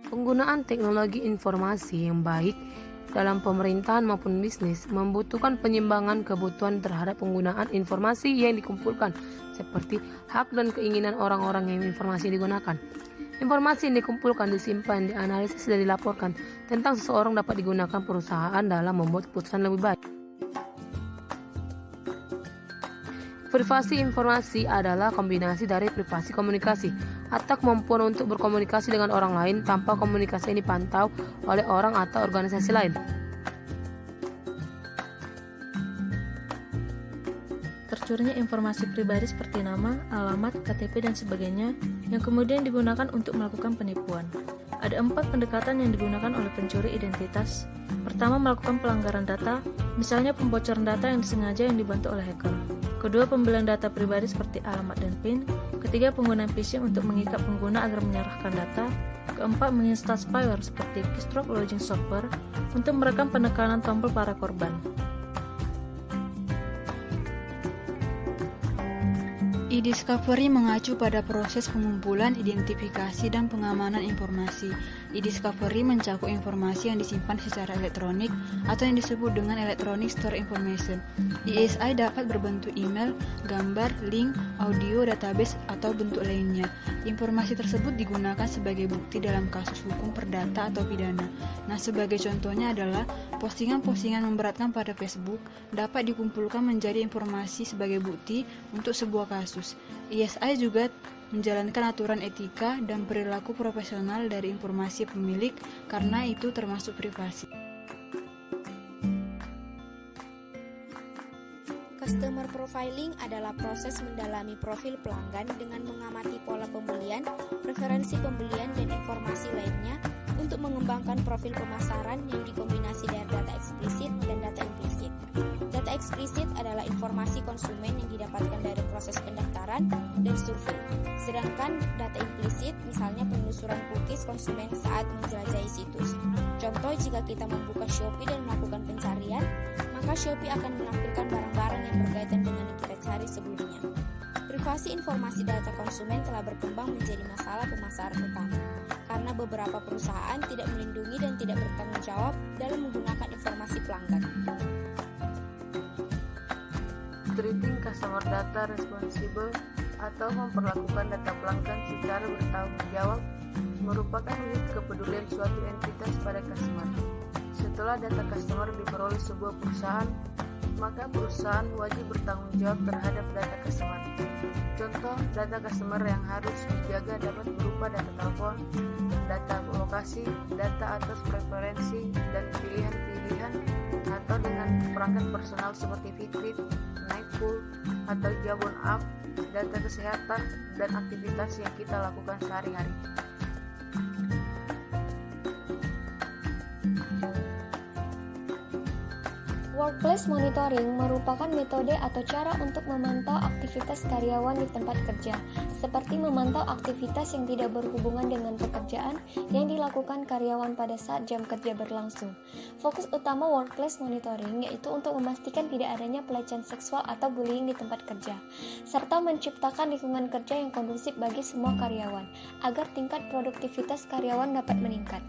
Penggunaan teknologi informasi yang baik dalam pemerintahan maupun bisnis membutuhkan penyimbangan kebutuhan terhadap penggunaan informasi yang dikumpulkan, seperti hak dan keinginan orang-orang yang informasi digunakan. Informasi yang dikumpulkan, disimpan, dianalisis, dan dilaporkan tentang seseorang dapat digunakan perusahaan dalam membuat keputusan lebih baik. Privasi informasi adalah kombinasi dari privasi komunikasi atau kemampuan untuk berkomunikasi dengan orang lain tanpa komunikasi yang dipantau oleh orang atau organisasi lain. Tercurinya informasi pribadi seperti nama, alamat, KTP, dan sebagainya yang kemudian digunakan untuk melakukan penipuan. Ada 4 pendekatan yang digunakan oleh pencuri identitas. Pertama, melakukan pelanggaran data, misalnya pembocoran data yang disengaja yang dibantu oleh hacker. Kedua, pembelian data pribadi seperti alamat dan PIN. Ketiga, penggunaan phishing untuk mengikat pengguna agar menyerahkan data. Keempat, menginstal spyware seperti keystroke login software untuk merekam penekanan tombol para korban. E-discovery mengacu pada proses pengumpulan, identifikasi, dan pengamanan informasi. E-discovery mencakup informasi yang disimpan secara elektronik atau yang disebut dengan Electronic Store Information. ESI dapat berbentuk email, gambar, link, audio, database, atau bentuk lainnya. Informasi tersebut digunakan sebagai bukti dalam kasus hukum perdata atau pidana. Nah, sebagai contohnya adalah postingan-postingan memberatkan pada Facebook dapat dikumpulkan menjadi informasi sebagai bukti untuk sebuah kasus. ESI juga menjalankan aturan etika dan perilaku profesional dari informasi pemilik karena itu termasuk privasi. Customer profiling adalah proses mendalami profil pelanggan dengan mengamati pola pembelian, preferensi pembelian, dan informasi lainnya untuk mengembangkan profil pemasaran yang dikombinasi dari data eksplisit dan data implisit. Data eksplisit adalah informasi konsumen yang didapatkan dari proses pendaftaran dan survei. Sedangkan data implisit misalnya penelusuran cookies konsumen saat menjelajahi situs. Contoh, jika kita membuka Shopee dan melakukan pencarian, maka Shopee akan menampilkan barang-barang yang berkaitan dengan yang kita cari sebelumnya. Privasi informasi data konsumen telah berkembang menjadi masalah pemasaran utama, karena beberapa perusahaan tidak melindungi dan tidak bertanggung jawab dalam menggunakan informasi pelanggan. Treating customer data responsible atau memperlakukan data pelanggan secara bertanggung jawab merupakan wujud kepedulian suatu entitas pada customer. Setelah data customer diperoleh sebuah perusahaan, maka perusahaan wajib bertanggung jawab terhadap data customer. Contoh, data customer yang harus dijaga dapat berupa data telepon, data lokasi, data atas preferensi dan pilihan-pilihan, atau dengan perangkat personal seperti Fitbit, Nightpool, atau Jabon App, data kesehatan, dan aktivitas yang kita lakukan sehari-hari. Workplace monitoring merupakan metode atau cara untuk memantau aktivitas karyawan di tempat kerja, seperti memantau aktivitas yang tidak berhubungan dengan pekerjaan yang dilakukan karyawan pada saat jam kerja berlangsung. Fokus utama workplace monitoring yaitu untuk memastikan tidak adanya pelecehan seksual atau bullying di tempat kerja, serta menciptakan lingkungan kerja yang kondusif bagi semua karyawan, agar tingkat produktivitas karyawan dapat meningkat.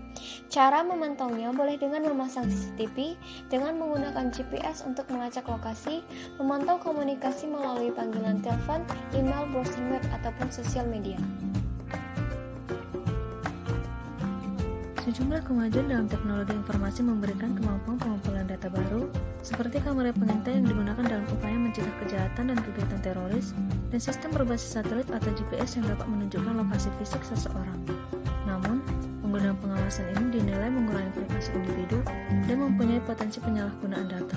Cara memantaunya boleh dengan memasang CCTV, dengan menggunakan GPS untuk melacak lokasi, memantau komunikasi melalui panggilan telepon, email, browsing web, ataupun sosial media. Sejumlah kemajuan dalam teknologi informasi memberikan kemampuan pengumpulan data baru, seperti kamera pengintai yang digunakan dalam upaya mencegah kejahatan dan kegiatan teroris, dan sistem berbasis satelit atau GPS yang dapat menunjukkan lokasi fisik seseorang. Namun, penggunaan pengawasan ini dinilai mengurangi privasi individu dan mempunyai potensi penyalahgunaan data.